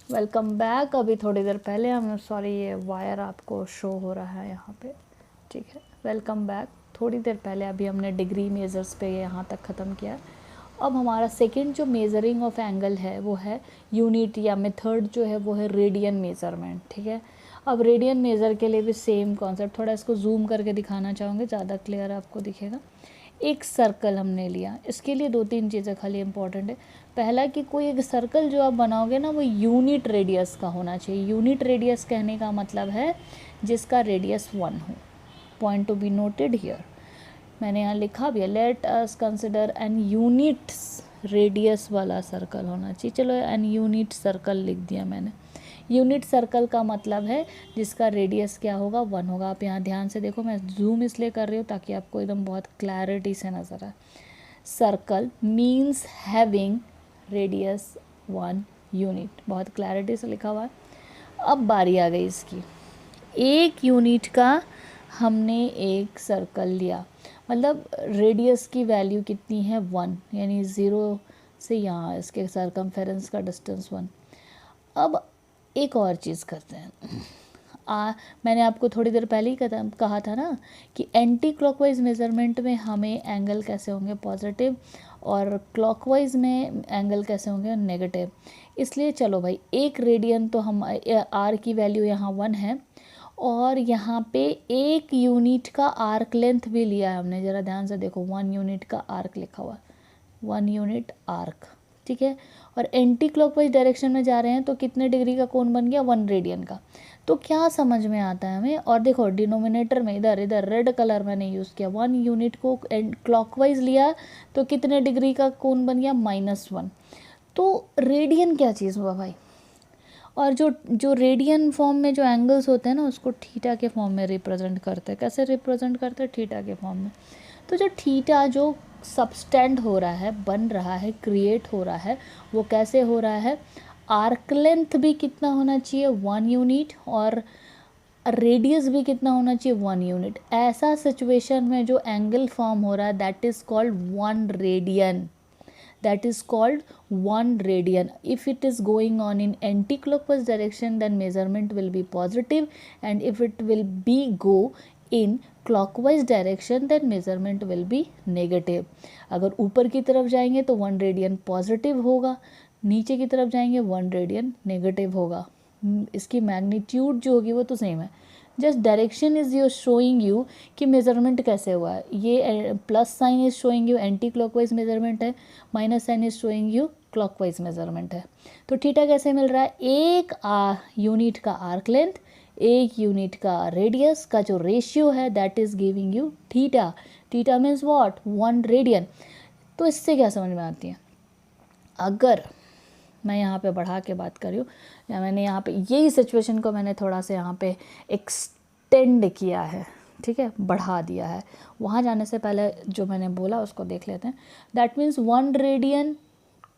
Welcome back. अभी थोड़ी देर पहले हम सॉरी ये वायर आपको शो हो रहा है यहाँ पे, ठीक है। Welcome back. थोड़ी देर पहले अभी हमने डिग्री मेजर्स पे यहाँ तक ख़त्म किया। अब हमारा सेकंड जो मेजरिंग ऑफ एंगल है वो है यूनिट या मेथड जो है वो है रेडियन मेज़रमेंट, ठीक है। अब रेडियन मेज़र के लिए भी सेम कॉन्सेप्ट, थोड़ा इसको जूम करके दिखाना चाहूँगी, ज़्यादा क्लियर आपको दिखेगा। एक सर्कल हमने लिया, इसके लिए दो तीन चीज़ें खाली इंपॉर्टेंट है। पहला कि कोई एक सर्कल जो आप बनाओगे ना वो यूनिट रेडियस का होना चाहिए। यूनिट रेडियस कहने का मतलब है जिसका रेडियस 1 हो। Point to be noted here. मैंने यहाँ लिखा भी है, let us consider N unit radius वाला सर्कल होना चाहिए। चलो एन यूनिट सर्कल लिख दिया मैंने। यूनिट सर्कल का मतलब है जिसका रेडियस क्या होगा, 1 होगा। आप यहाँ ध्यान से देखो, मैं जूम इसलिए कर रही हूँ ताकि आपको एकदम बहुत क्लैरिटी से नज़र आए। Circle means having radius 1 unit, बहुत क्लैरिटी से लिखा हुआ है। अब बारी आ गई इसकी। एक यूनिट का हमने एक सर्कल लिया, मतलब रेडियस की वैल्यू कितनी है 1, यानी 0 से यहाँ इसके सरकमफेरेंस का डिस्टेंस 1। अब एक और चीज़ करते हैं। मैंने आपको थोड़ी देर पहले ही कहा था ना कि एंटी क्लॉकवाइज मेज़रमेंट में हमें एंगल कैसे होंगे, पॉजिटिव, और क्लॉकवाइज में एंगल कैसे होंगे, नेगेटिव। इसलिए चलो भाई, एक रेडियन तो हम आर की वैल्यू यहाँ 1 है, और यहाँ पे एक यूनिट का आर्क लेंथ भी लिया है हमने। ज़रा ध्यान से देखो, 1 यूनिट का आर्क लिखा हुआ है, 1 यूनिट आर्क, ठीक है। और एंटी क्लॉकवाइज डायरेक्शन में जा रहे हैं तो कितने डिग्री का कोण बन गया, 1 रेडियन का। तो क्या समझ में आता है हमें, और देखो डिनोमिनेटर में इधर इधर रेड कलर मैंने यूज़ किया, 1 यूनिट को क्लॉकवाइज लिया तो कितने डिग्री का कोण बन गया, -1। तो रेडियन क्या चीज़ हुआ भाई, और जो रेडियन फॉर्म में जो एंगल्स होते हैं ना उसको थीटा के फॉर्म में रिप्रेजेंट करते हैं। कैसे रिप्रेजेंट करते हैं, थीटा के फॉर्म में। तो जो थीटा जो सबस्टेंड हो रहा है, बन रहा है, क्रिएट हो रहा है, वो कैसे हो रहा है, आर्क लेंथ भी कितना होना चाहिए, 1 यूनिट, और रेडियस भी कितना होना चाहिए, 1 यूनिट। ऐसा सिचुएशन में जो एंगल फॉर्म हो रहा है that is called 1 radian, that is called 1 radian. If it is going on in anti-clockwise direction then measurement will be positive, and if it will be go in clockwise direction then measurement will be negative. अगर ऊपर की तरफ जाएंगे तो 1 radian positive होगा, नीचे की तरफ जाएंगे 1 रेडियन नेगेटिव होगा। इसकी मैग्नीट्यूड जो होगी वो तो सेम है, just direction is you showing you कि मेजरमेंट कैसे हुआ है। ये plus sign is showing you anticlockwise measurement है, minus sign is showing you clockwise measurement है। तो थीटा कैसे मिल रहा है, एक यूनिट का आर्क लेंथ, एक यूनिट का रेडियस का जो रेशियो है that is giving you theta. Theta means what, 1 radian. तो इससे क्या समझ में आती है, अगर मैं यहाँ पे बढ़ा के बात कर रही हूँ, या मैंने यहाँ पे यही सिचुएशन को मैंने थोड़ा सा यहाँ पे एक्सटेंड किया है, ठीक है, बढ़ा दिया है। वहाँ जाने से पहले जो मैंने बोला उसको देख लेते हैं। That means 1 radian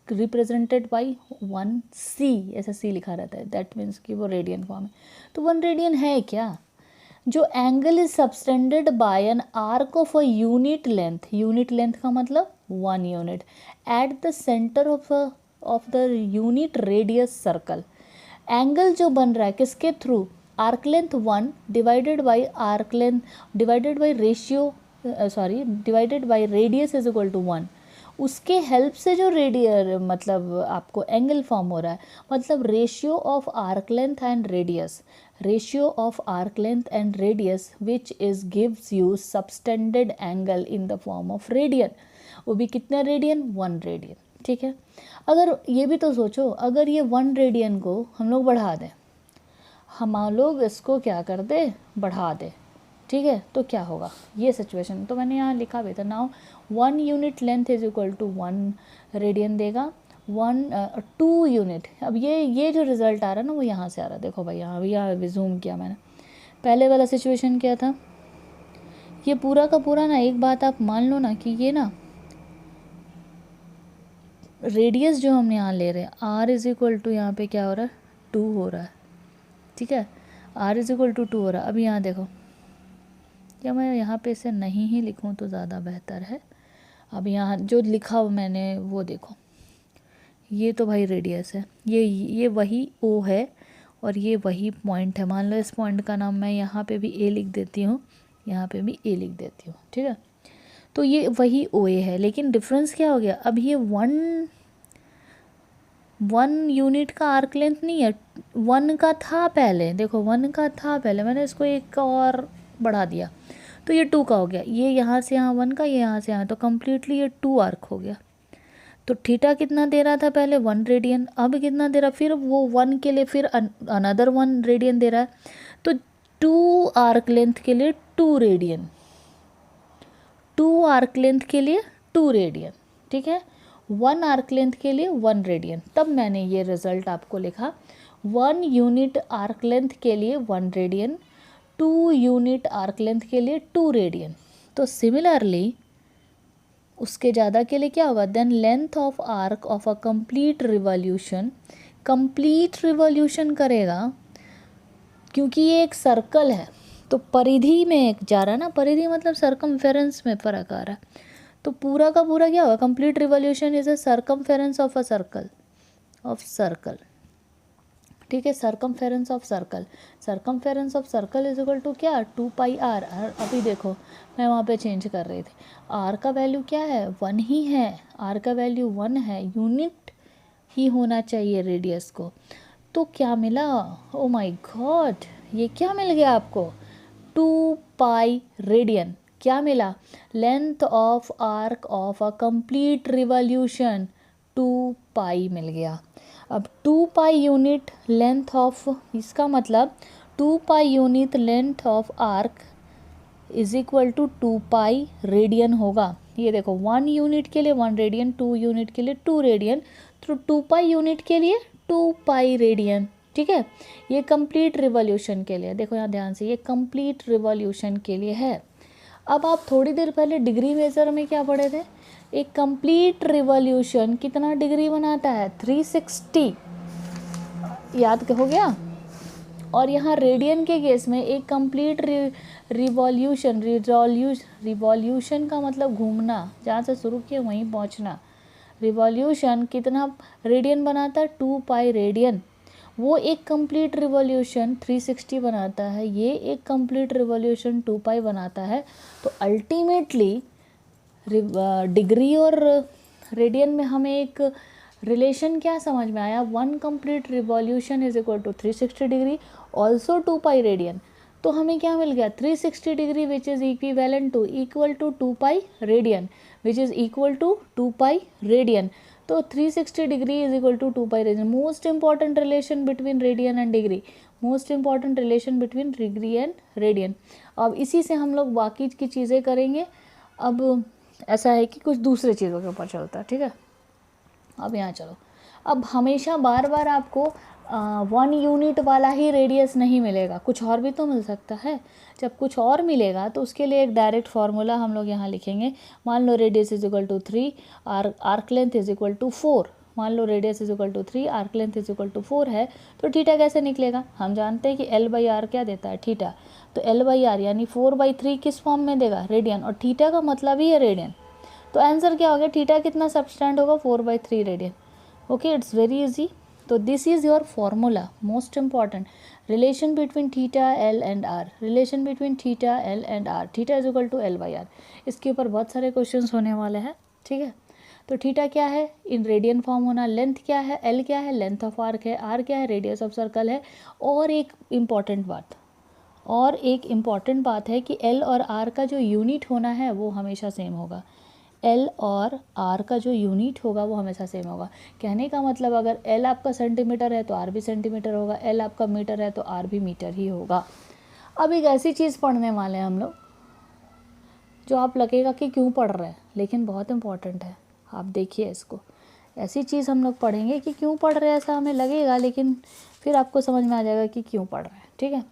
represented by 1 सी, ऐसा सी लिखा रहता है, दैट मीन्स कि वो रेडियन फॉर्म है। तो 1 रेडियन है क्या, जो angle is subtended by an arc of a unit length, unit length का मतलब 1 unit, at the centre of the unit radius circle. Angle जो बन रहा है किसके थ्रू, arc length 1 divided by arc length divided by ratio divided by radius is equal to 1। उसके help से जो मतलब आपको एंगल फॉर्म हो रहा है, मतलब ratio of arc length and radius, ratio of arc length and radius which is gives you subtended angle in the form of radian. वो भी कितना रेडियन, 1 रेडियन, ठीक है। अगर ये भी तो सोचो, अगर ये 1 रेडियन को हम लोग बढ़ा दें, हम लोग इसको क्या कर दे, बढ़ा दे, ठीक है, तो क्या होगा ये सिचुएशन। तो मैंने यहाँ लिखा भी था, now 1 unit length is equal to 1 radian देगा, 2 यूनिट। अब ये जो रिजल्ट आ रहा है ना वो यहाँ से आ रहा है, देखो भाई यहाँ भी जूम किया मैंने। पहले वाला सिचुएशन क्या था, ये पूरा का पूरा ना, एक बात आप मान लो ना कि ये ना रेडियस जो हम यहाँ ले रहे हैं, आर इज इक्वल टू यहाँ पे क्या हो रहा है, 2 हो रहा है, ठीक है, आर इज इक्वल टू 2 हो रहा है। अब यहाँ देखो, या मैं यहाँ पे इसे नहीं ही लिखूँ तो ज़्यादा बेहतर है। अब यहाँ जो लिखा मैंने वो देखो, ये तो भाई रेडियस है, ये वही ओ है और ये वही पॉइंट है। मान लो इस पॉइंट का नाम मैं यहाँ पे भी ए लिख देती हूँ, यहाँ पे भी ए लिख देती हूँ, ठीक है। तो ये वही ओ ए है, लेकिन डिफरेंस क्या हो गया, अब ये वन यूनिट का आर्क लेंथ नहीं है, वन का था पहले, देखो वन का था पहले, मैंने इसको एक और बढ़ा दिया तो ये टू का हो गया। ये यहाँ से यहाँ वन का, ये यहाँ से यहाँ, तो कम्प्लीटली ये टू आर्क हो गया। तो थीटा कितना दे रहा था पहले, 1 रेडियन, अब कितना दे रहा, फिर वो 1 के लिए फिर अनदर 1 रेडियन दे रहा है। तो 2 आर्क लेंथ के लिए 2 रेडियन, 2 आर्क लेंथ के लिए 2 रेडियन, ठीक है। 1 आर्क लेंथ के लिए 1 रेडियन, तब मैंने ये रिजल्ट आपको लिखा। 1 यूनिट आर्क लेंथ के लिए 1 रेडियन, 2 यूनिट आर्क लेंथ के लिए 2 रेडियन। तो सिमिलरली उसके ज़्यादा के लिए क्या होगा, then length of arc of a complete revolution, complete revolution करेगा क्योंकि ये एक सर्कल है तो परिधि में जा रहा है ना, परिधि मतलब सर्कमफेरेंस में फ़र्क आ रहा है। तो पूरा का पूरा क्या होगा, complete revolution is a circumference of a circle, ठीक है। Circumference of circle, circumference of circle is equal to क्या, 2 पाई आर। अभी देखो मैं वहाँ पे चेंज कर रही थी, आर का वैल्यू क्या है, 1 ही है, आर का वैल्यू 1 है, यूनिट ही होना चाहिए रेडियस को। तो क्या मिला, ओ माय गॉड, ये क्या मिल गया आपको, 2 पाई रेडियन। क्या मिला, length of arc of a complete revolution 2 पाई मिल गया। अब 2 पाई यूनिट लेंथ ऑफ, इसका मतलब 2 pi unit length of arc is equal to 2 pi radian होगा। ये देखो 1 यूनिट के लिए 1 रेडियन, 2 यूनिट के लिए 2 रेडियन, तो 2 पाई यूनिट के लिए 2 पाई रेडियन, ठीक है। ये कंप्लीट रिवॉल्यूशन के लिए, देखो यहाँ ध्यान से, ये कंप्लीट रिवॉल्यूशन के लिए है। अब आप थोड़ी देर पहले डिग्री मेजर में क्या पढ़े थे, एक कंप्लीट रिवॉल्यूशन कितना डिग्री बनाता है, 360, याद हो गया। और यहाँ रेडियन के केस में एक कंप्लीट रिवॉल्यूशन का मतलब घूमना, जहाँ से शुरू किया वहीं पहुँचना। रिवॉल्यूशन कितना रेडियन बनाता है, 2 पाई रेडियन। वो एक कंप्लीट रिवॉल्यूशन 360 बनाता है, ये एक कंप्लीट रिवॉल्यूशन 2 पाई बनाता है। तो अल्टीमेटली डिग्री और रेडियन में हमें एक रिलेशन क्या समझ में आया, 1 complete revolution is equal to 360 degree also 2 pi radian. तो हमें क्या मिल गया, 360 degree which is equivalent to equal to 2 pi radian, which is equal to 2 pi radian. तो 360 degree is equal to 2 pi radian. Most important relation between radian and degree, most important relation between degree and radian. अब इसी से हम लोग बाकी की चीज़ें करेंगे। अब ऐसा है कि कुछ दूसरे चीज़ों के ऊपर चलता है, ठीक है। अब यहाँ चलो, अब हमेशा बार बार आपको 1 यूनिट वाला ही रेडियस नहीं मिलेगा, कुछ और भी तो मिल सकता है। जब कुछ और मिलेगा तो उसके लिए एक डायरेक्ट फार्मूला हम लोग यहाँ लिखेंगे। मान लो radius is equal to 3, arc length is equal to 4। मान लो radius is equal to 3, arc length is equal to 4 है, तो थीटा कैसे निकलेगा, हम जानते हैं कि L/R क्या देता है, थीटा। तो L/R यानी 4/3 किस फॉर्म में देगा, रेडियन, और थीटा का मतलब ही है रेडियन। तो आंसर क्या हो गया, थीटा कितना सब्सटेंड होगा, 4/3 radian. Okay, it's very easy. तो this is your formula, most important, relation between theta L and R, relation between theta L and R, theta is equal to L/R। इसके ऊपर बहुत सारे क्वेश्चंस होने वाले हैं, ठीक है। तो थीटा क्या है, इन रेडियन फॉर्म होना, लेंथ क्या है, एल क्या है, लेंथ ऑफ आर्क है, आर क्या है, रेडियस ऑफ सर्कल है। और एक इम्पॉर्टेंट बात है कि एल और आर का जो यूनिट होना है वो हमेशा सेम होगा। एल और आर का जो यूनिट होगा वो हमेशा सेम होगा। कहने का मतलब अगर एल आपका सेंटीमीटर है तो आर भी सेंटीमीटर होगा, एल आपका मीटर है तो आर भी मीटर ही होगा। अब एक ऐसी चीज़ पढ़ने वाले हैं हम लोग जो आप लगेगा कि क्यों पढ़ रहे हैं, लेकिन बहुत इंपॉर्टेंट है। आप देखिए इसको, ऐसी चीज़ हम लोग पढ़ेंगे कि क्यों पढ़ रहे हैं ऐसा हमें लगेगा, लेकिन फिर आपको समझ में आ जाएगा कि क्यों पढ़ रहे हैं, ठीक है।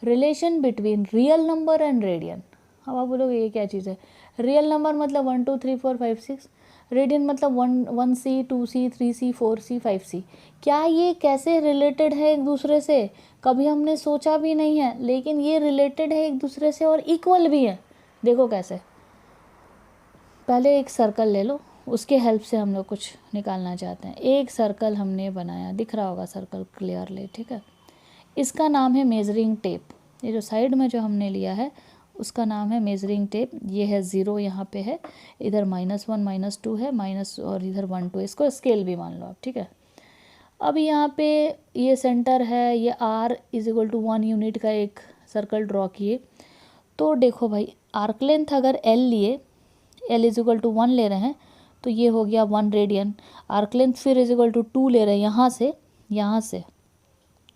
Relation between real number and radian. अब आप बोलोगे ये क्या चीज़ है, रियल नंबर मतलब 1 2 3 4 5 6, रेडियन मतलब 1C 2C 3C 4C 5C। क्या ये कैसे रिलेटेड है एक दूसरे से, कभी हमने सोचा भी नहीं है, लेकिन ये रिलेटेड है एक दूसरे से और इक्वल भी है। देखो कैसे, पहले एक सर्कल ले लो, उसके हेल्प से हम लोग कुछ निकालना चाहते हैं। एक सर्कल हमने बनाया, दिख रहा होगा सर्कल क्लियरली, ठीक है। इसका नाम है मेजरिंग टेप। ये जो साइड में जो हमने लिया है उसका नाम है मेजरिंग टेप। ये है 0 यहाँ पे है, इधर -1 -2 है, माइनस और इधर 1 2, इसको स्केल भी मान लो आप, ठीक है। अब यहाँ पे ये सेंटर है, ये r = 1 यूनिट का एक सर्कल ड्रॉ किए। तो देखो भाई, आर्क लेंथ अगर l लिए, l = 1 ले रहे हैं तो ये हो गया 1 रेडियन। आर्क लेंथ फिर = 2 ले रहे हैं,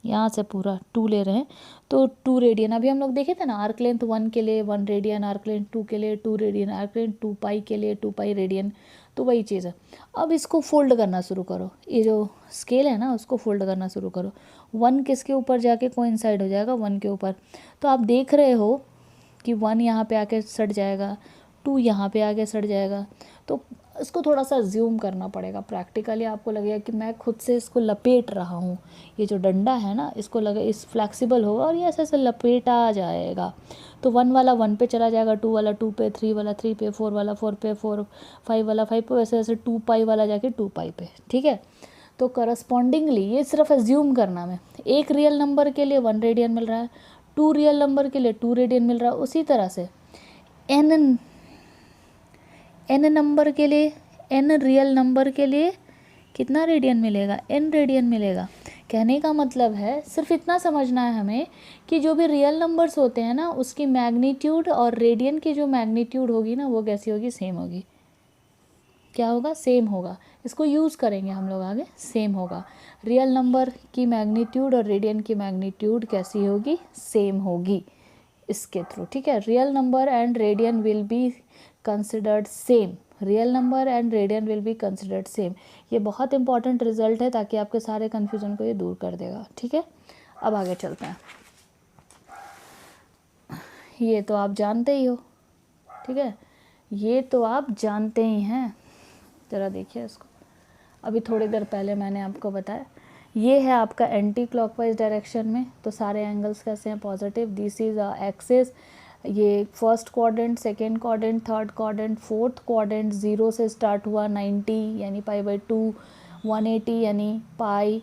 यहाँ से पूरा 2 ले रहे हैं तो 2 रेडियन। अभी हम लोग देखे थे ना, आर्क लेंथ 1 के लिए 1 रेडियन, आर्क लेंथ 2 के लिए 2 रेडियन, आर्क लेंथ 2 पाई के लिए 2 पाई रेडियन। तो वही चीज़ है। अब इसको फोल्ड करना शुरू करो, ये जो स्केल है ना उसको फोल्ड करना शुरू करो। 1 किसके ऊपर जाके कोइंसाइड हो जाएगा, 1 के ऊपर। तो आप देख रहे हो कि 1 यहाँ पे आके सट जाएगा, 2 यहाँ पे आके सट जाएगा। तो इसको थोड़ा सा ज़ूम करना पड़ेगा। प्रैक्टिकली आपको लगेगा कि मैं खुद से इसको लपेट रहा हूँ। ये जो डंडा है ना, इसको लगे इस फ्लैक्सिबल होगा और ये ऐसे ऐसे लपेटा जाएगा। तो 1 वाला 1 पे चला जाएगा, 2 वाला 2 पे, 3 वाला 3 पे, 4 वाला 4 पे, 4 5 वाला 5 पे, वैसे वैसे 2 पाई वाला जाके 2 पाई पे, ठीक है। तो करस्पॉन्डिंगली ये सिर्फ एज्यूम करना में, एक रियल नंबर के लिए 1 रेडियन मिल रहा है, 2 रियल नंबर के लिए 2 रेडियन मिल रहा है। उसी तरह से n नंबर के लिए, n रियल नंबर के लिए कितना रेडियन मिलेगा, n रेडियन मिलेगा। कहने का मतलब है सिर्फ इतना समझना है हमें कि जो भी रियल नंबर्स होते हैं ना उसकी मैग्नीट्यूड और रेडियन की जो मैग्नीट्यूड होगी ना वो कैसी होगी, सेम होगी। क्या होगा, सेम होगा। इसको यूज़ करेंगे हम लोग आगे, सेम होगा। रियल नंबर की मैग्नीट्यूड और रेडियन की मैग्नीट्यूड कैसी होगी, सेम होगी इसके थ्रू, ठीक है। Real number and radian will be considered same, real number and radian will be considered same. ये बहुत इंपॉर्टेंट रिजल्ट है ताकि आपके सारे कन्फ्यूजन को ये दूर कर देगा, ठीक है। अब आगे चलते हैं। ये तो आप जानते ही हो, ठीक है, ये तो आप जानते ही हैं। ज़रा देखिए इसको, अभी थोड़ी देर पहले मैंने आपको बताया ये है आपका एंटी क्लॉकवाइज डायरेक्शन में। तो सारे एंगल्स कैसे हैं, पॉजिटिव। दिस इज एक्सिस, ये first quadrant, second quadrant, third quadrant, fourth quadrant. 0 से स्टार्ट हुआ 90 यानी π/2, 180 यानी पाई,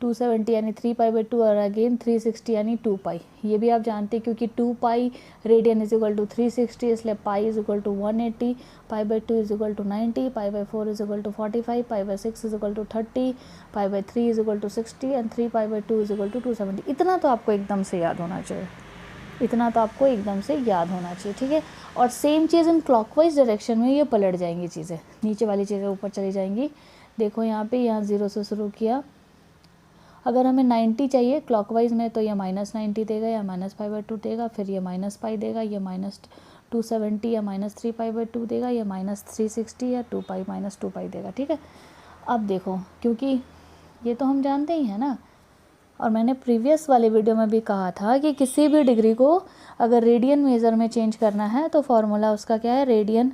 270 यानी 3π/2 और अगेन 360 यानी 2 पाई। ये भी आप जानते हैं क्योंकि 2 पाई रेडियन = 360, इसलिए पाई = 180, π/2 = 90, π/4 = 45, π/6 = 30, π/3 = 60 एंड 3π/2 = 270। इतना तो आपको एकदम से याद होना चाहिए, इतना तो आपको एकदम से याद होना चाहिए, ठीक है। और same cheese in clockwise direction में ये पलट जाएंगी चीज़ें, नीचे वाली चीज़ें ऊपर चली जाएंगी। देखो यहाँ पे, यहाँ 0 से शुरू किया, अगर हमें 90 चाहिए क्लॉकवाइज में तो ये -90 देगा या -π/2 देगा, फिर ये -π देगा, ये -270 या -3π/2 देगा, ये -360 या 2 पाई -2 पाई देगा, ठीक है। अब देखो, क्योंकि ये तो हम जानते ही हैं ना, और मैंने प्रीवियस वाले वीडियो में भी कहा था कि किसी भी डिग्री को अगर रेडियन मेज़र में चेंज करना है तो फॉर्मूला उसका क्या है, रेडियन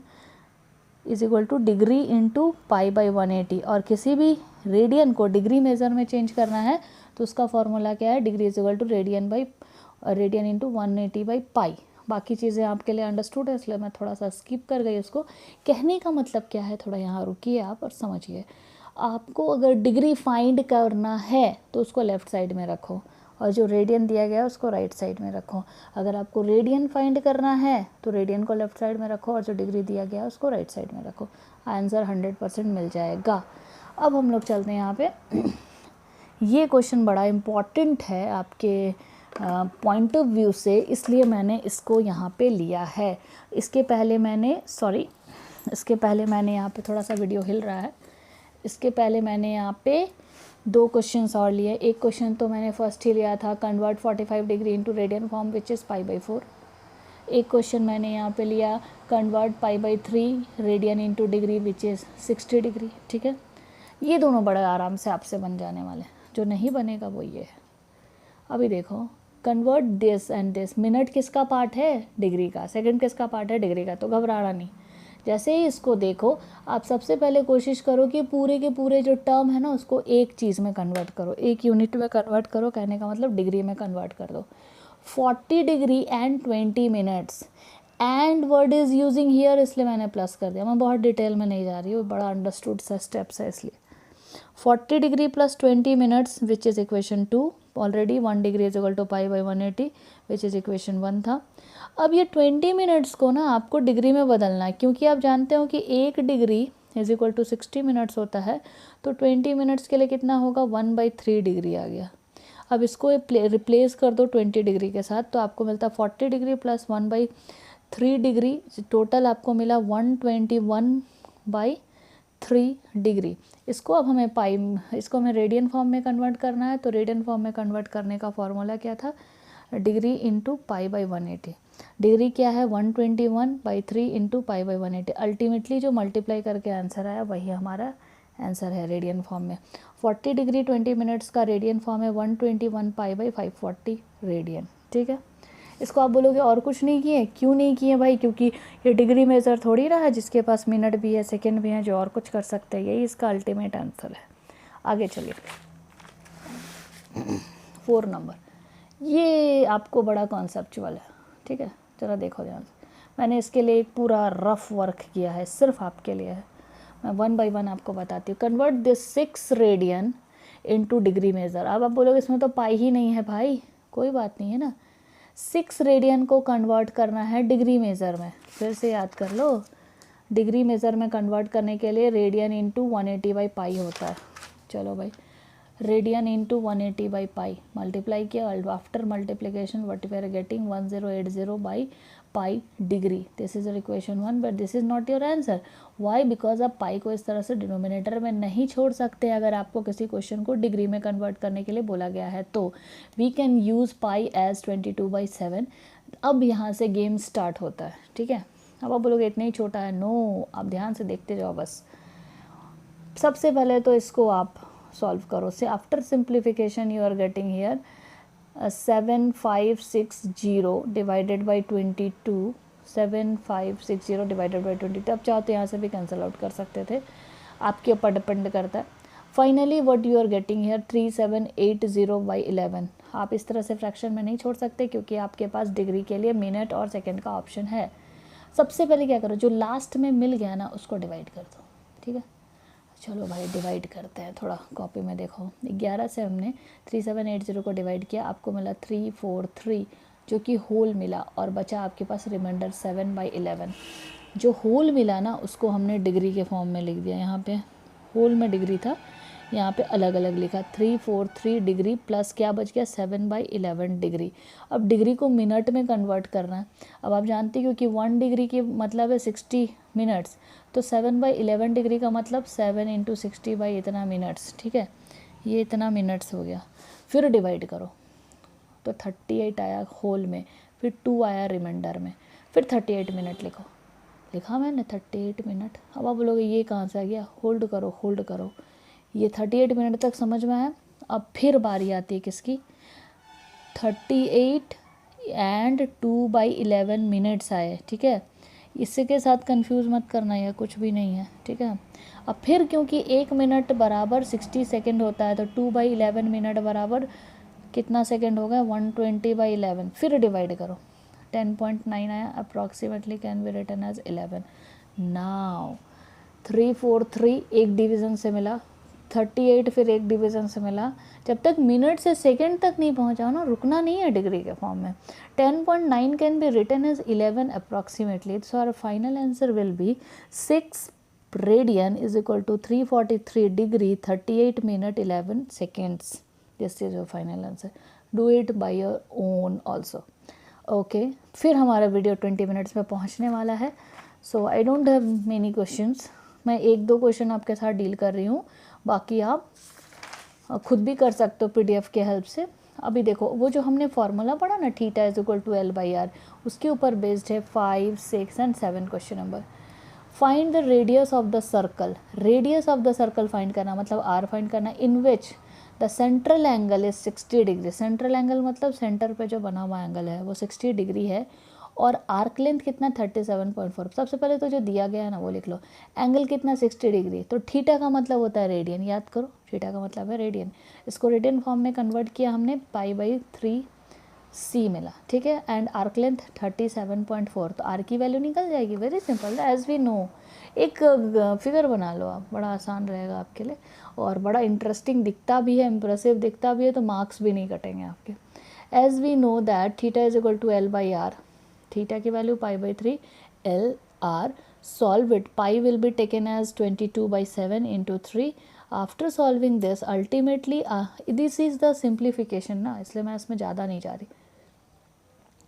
= डिग्री इंटू π/180। और किसी भी रेडियन को डिग्री मेज़र में चेंज करना है तो उसका फॉर्मूला क्या है, डिग्री = रेडियन इंटू 180/π। बाकी चीज़ें आपके लिए अंडरस्टूड है, इसलिए मैं थोड़ा सा स्किप कर गई उसको। कहने का मतलब क्या है, थोड़ा यहाँ रुकिए आप और समझिए। आपको अगर डिग्री फाइंड करना है तो उसको लेफ़्ट साइड में रखो और जो रेडियन दिया गया है उसको राइट साइड में रखो। अगर आपको रेडियन फाइंड करना है तो रेडियन को लेफ़्ट साइड में रखो और जो डिग्री दिया गया है उसको राइट साइड में रखो। आंसर 100% मिल जाएगा। अब हम लोग चलते हैं यहाँ पे। ये क्वेश्चन बड़ा इम्पॉर्टेंट है आपके पॉइंट ऑफ व्यू से, इसलिए मैंने इसको यहाँ पे लिया है। इसके पहले मैंने यहाँ पे थोड़ा सा वीडियो हिल रहा है, इसके पहले मैंने यहाँ पे 2 क्वेश्चंस और लिए। एक क्वेश्चन तो मैंने फर्स्ट ही लिया था, convert 45 degree into radian form which is π/4। एक क्वेश्चन मैंने यहाँ पे लिया, convert π/3 radian into degree which is 60 degree, ठीक है। ये दोनों बड़े आराम से आपसे बन जाने वाले, जो नहीं बनेगा वो ये है। अभी देखो, convert this and this, minute किसका पार्ट है, डिग्री का, सेकंड किसका पार्ट है, डिग्री का। तो घबराना नहीं, जैसे ही इसको देखो आप सबसे पहले कोशिश करो कि पूरे के पूरे जो टर्म है ना उसको एक चीज़ में कन्वर्ट करो, एक यूनिट में कन्वर्ट करो। कहने का मतलब डिग्री में कन्वर्ट कर दो। 40 degree and 20 minutes and word is using here, इसलिए मैंने प्लस कर दिया। मैं बहुत डिटेल में नहीं जा रही हूँ, बड़ा अंडरस्टूड सा स्टेप्स है इसलिए। 40 degree plus 20 minutes which is equation 2, already 1 degree is equal to pi by 180 which is equation 1 था। अब ये 20 मिनट्स को ना आपको डिग्री में बदलना है, क्योंकि आप जानते हो कि 1 degree is equal to 60 minutes होता है, तो 20 मिनट्स के लिए कितना होगा, 1/3 डिग्री आ गया। अब इसको रिप्लेस कर दो 20 डिग्री के साथ, तो आपको मिलता 40 डिग्री प्लस 1/3 डिग्री, टोटल आपको मिला 121/3 डिग्री। इसको अब हमें इसको हमें रेडियन फॉर्म में कन्वर्ट करना है, तो रेडियन फॉर्म में कन्वर्ट करने का फॉर्मूला क्या था, degree into pi by 180। Degree क्या है, 121/3 इंटू पाई बाई 180। अल्टीमेटली जो मल्टीप्लाई करके आंसर आया वही हमारा आंसर है रेडियन फॉर्म में। 40 डिग्री 20 मिनट्स का रेडियन फॉर्म है 121 पाई बाई 540 रेडियन। ठीक है, इसको आप बोलोगे और कुछ नहीं किए, क्यों नहीं किए भाई, क्योंकि ये डिग्री मेजर थोड़ी रहा है जिसके पास मिनट भी है, सेकंड भी है, जो और कुछ कर सकते हैं। यही इसका अल्टीमेट आंसर है। आगे चलिए 4 नंबर, ये आपको बड़ा कॉन्सेप्चुअल है। ठीक है, ज़रा देखो ध्यान से, मैंने इसके लिए एक पूरा रफ वर्क किया है, सिर्फ आपके लिए है। मैं 1 बाई 1 आपको बताती हूँ। Convert this 6 radian into degree measure. अब आप बोलोगे इसमें तो पाई ही नहीं है भाई, कोई बात नहीं है ना। 6 रेडियन को कन्वर्ट करना है डिग्री मेज़र में, फिर से याद कर लो। डिग्री मेज़र में कन्वर्ट करने के लिए रेडियन इंटू 180/पाई होता है। चलो भाई, रेडियन इंटू 180/पाई मल्टीप्लाई किया, after multiplication what we are getting 1080/पाई degree. This is equation 1, but this is not your answer. Why? Because आप पाई को इस तरह से डिनोमिनेटर में नहीं छोड़ सकते अगर आपको किसी क्वेश्चन को डिग्री में कन्वर्ट करने के लिए बोला गया है तो। We can use pi as 22/7। अब यहाँ से गेम स्टार्ट होता है। ठीक है, अब आप बोलोगे इतना ही छोटा है, नो, आप ध्यान से देखते जाओ बस। सबसे पहले तो इसको आप सॉल्व करो से after simplification you are getting here 7560 divided by 22, 7560 divided by 22। अब चाहो तो यहाँ से भी कैंसिल आउट कर सकते थे, आपके ऊपर डिपेंड करता है। Finally what you are getting here 3780/11। आप इस तरह से फ्रैक्शन में नहीं छोड़ सकते क्योंकि आपके पास डिग्री के लिए मिनट और सेकेंड का ऑप्शन है। सबसे पहले क्या करो, जो लास्ट में मिल गया ना उसको डिवाइड कर दो। ठीक है, चलो भाई डिवाइड करते हैं, थोड़ा कॉपी में देखो। 11 से हमने 3780 को डिवाइड किया, आपको मिला 343 जो कि होल मिला, और बचा आपके पास रिमाइंडर 7/11। जो होल मिला ना उसको हमने डिग्री के फॉर्म में लिख दिया। यहाँ पे होल में डिग्री था, यहाँ पे अलग अलग लिखा 343 डिग्री प्लस क्या बच गया 7/11 डिग्री। अब डिग्री को मिनट में कन्वर्ट करना है। अब आप जानते हो कि 1 डिग्री की मतलब है 60 मिनट्स, तो 7/11 डिग्री का मतलब 7 इंटू 60 बाई इतना मिनट्स। ठीक है, ये इतना मिनट्स हो गया। फिर डिवाइड करो तो 38 आया होल में, फिर 2 आया रिमाइंडर में, फिर 38 मिनट लिखा मैंने 38 मिनट। अब आप बोलोगे ये कहाँ से आ गया, होल्ड करो होल्ड करो। ये 38 मिनट तक समझ में आया। अब फिर बारी आती है किसकी, 38 एंड 2/11 मिनट्स आए। ठीक है, इसके साथ कंफ्यूज मत करना, यह कुछ भी नहीं है। ठीक है, अब फिर क्योंकि 1 मिनट बराबर 60 सेकेंड होता है, तो 2/11 मिनट बराबर कितना सेकेंड होगा 120/11। फिर डिवाइड करो 10.9 आया, approximately can be written as 11। Now 343 एक डिवीज़न से मिला, 38 फिर एक डिवीज़न से मिला। जब तक मिनट से सेकंड तक नहीं पहुंचाओ ना, रुकना नहीं है डिग्री के फॉर्म में। 10.9 can be written as 11 approximately. So our final answer will be 6 radian is equal to 343 degree 38 minute 11 seconds. This is your final answer. Do it by your own also. Okay, फिर हमारा video 20 minutes में पहुंचने वाला है। So I don't have many questions, मैं 1-2 question आपके साथ deal कर रही हूँ, बाकी आप खुद भी कर सकते हो पीडीएफ के हेल्प से। अभी देखो वो जो हमने फार्मूला पढ़ा ना theta is equal to L/R, उसके ऊपर बेस्ड है 5, 6 and 7 question number. Find the radius of the circle. Radius of the circle find करना मतलब R फाइंड करना, in which the central angle is 60 degree. Central angle मतलब centre पे जो बना हुआ एंगल है वो 60 डिग्री है, और आर्क लेंथ कितना 37.4। सबसे पहले तो जो दिया गया है ना वो लिख लो। एंगल कितना 60 डिग्री, तो थीटा का मतलब होता है रेडियन, याद करो थीटा का मतलब है रेडियन। इसको रेडियन फॉर्म में कन्वर्ट किया हमने पाई/3 सी मिला, ठीक है। एंड आर्क लेंथ 37.4, तो आर की वैल्यू निकल जाएगी। Very simple, as we know. एक फिगर बना लो आप, बड़ा आसान रहेगा आपके लिए और बड़ा इंटरेस्टिंग दिखता भी है, इंप्रेसिव दिखता भी है, तो मार्क्स भी नहीं कटेंगे आपके। As we know that theta is equal to L by R, theta की value π/3 L R. Solve it, pi will be taken as 22/7 into 3। After solving this ultimately this is the simplification ना, इसलिए मैं इसमें ज़्यादा नहीं जा रही।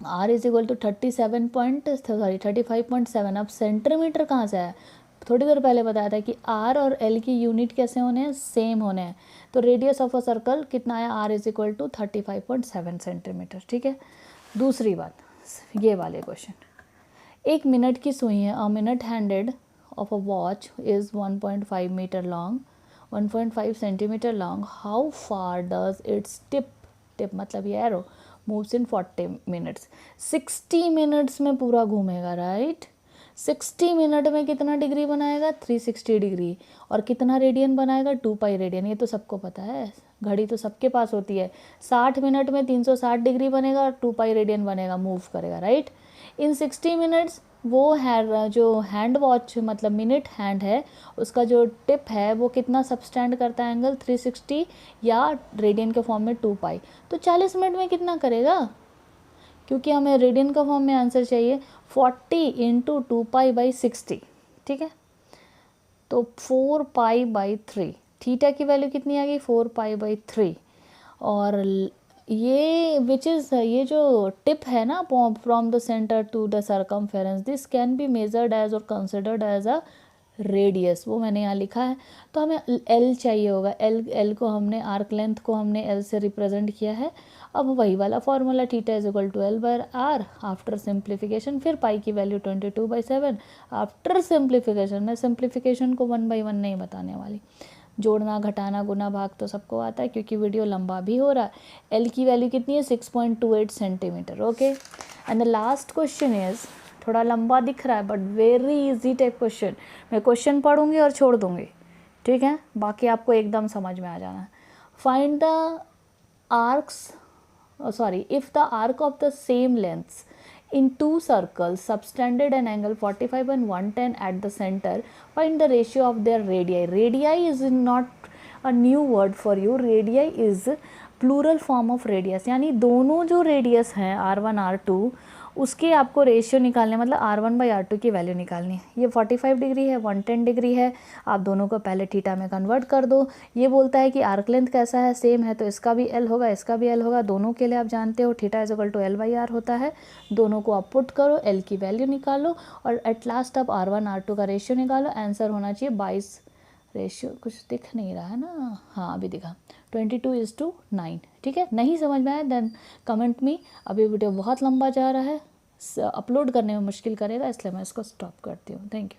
r is equal to 35.7। अब सेंटीमीटर कहाँ से आया? थोड़ी देर पहले बताया था कि r और l की यूनिट कैसे होने हैं, सेम होने हैं। तो रेडियस ऑफ अ सर्कल कितना आया? r is equal to 35.7 centimetre, ठीक है। दूसरी बात, ये वाले क्वेश्चन, 1 मिनट की सुई है। A minute handed of a watch is 1.5 metre long, 1.5 centimetre long. How far does its tip मतलब ये arrow moves in 40 minutes. 60 minutes में पूरा घूमेगा, राइट। 60 मिनट में कितना डिग्री बनाएगा? 360 डिग्री। और कितना रेडियन बनाएगा? 2 पाई रेडियन। ये तो सबको पता है, घड़ी तो सबके पास होती है। 60 मिनट में 360 डिग्री बनेगा और 2 पाई रेडियन बनेगा, मूव करेगा, राइट। इन 60 मिनट्स वो जो हैंड वॉच मतलब मिनट हैंड है, उसका जो टिप है वो कितना सबस्टैंड करता है एंगल? 360 या रेडियन के फॉर्म में 2 पाई। तो 40 मिनट में कितना करेगा? क्योंकि हमें रेडियन का फॉर्म में आंसर चाहिए, 40 इंटू 2 पाई बाई 60, ठीक है। तो 4 पाई बाई 3, थीटा की वैल्यू कितनी आ गई? 4 पाई बाई 3। और ये विच इज़ ये जो टिप है ना, from the centre to the circumference, this can be measured as और कंसिडर्ड एज अ रेडियस, वो मैंने यहाँ लिखा है। तो हमें एल चाहिए होगा, एल को हमने आर्क लेंथ को हमने एल से रिप्रेजेंट किया है। अब वही वाला formula, theta is equal to L by R after simplification. फिर पाई की वैल्यू 22/7 आफ्टर सिंप्लीफिकेशन। मैं सिंप्लीफिकेशन को 1 by 1 नहीं बताने वाली, जोड़ना घटाना गुना भाग तो सबको आता है, क्योंकि वीडियो लंबा भी हो रहा है। एल की वैल्यू कितनी है? 6.28 centimetre, okay. And the last question is, थोड़ा लंबा दिख रहा है but very easy type question. मैं क्वेश्चन पढ़ूंगी और छोड़ दूंगी, ठीक है, बाकी आपको एकदम समझ में आ जाना है। Find the arcs if the arc of the same lengths in two circles subtended an angle 45 and 110 at the center, find the ratio of their radii. Radii is not a new word for you, radii is plural form of radius, यानी दोनों जो radius हैं R1 R2 उसके आपको ratio निकालने, मतलब R1/R2 की value निकालनी है। ये 45 डिग्री है, 110 डिग्री है, आप दोनों को पहले थीटा में कन्वर्ट कर दो। ये बोलता है कि आर्क लेंथ कैसा है, सेम है, तो इसका भी L होगा, इसका भी L होगा। दोनों के लिए आप जानते हो theta is equal to L/R होता है। दोनों को आप पुट करो, L की वैल्यू निकालो और एट लास्ट आप R1 R2 का रेशियो निकालो। आंसर होना चाहिए 22, रेशियो कुछ दिख नहीं रहा है ना, हाँ अभी दिखा, 22:9, ठीक है। नहीं समझ में आया देन कमेंट मी। अभी वीडियो बहुत लंबा जा रहा है, अपलोड करने में मुश्किल करेगा, इसलिए मैं इसको स्टॉप करती हूँ। Thank you.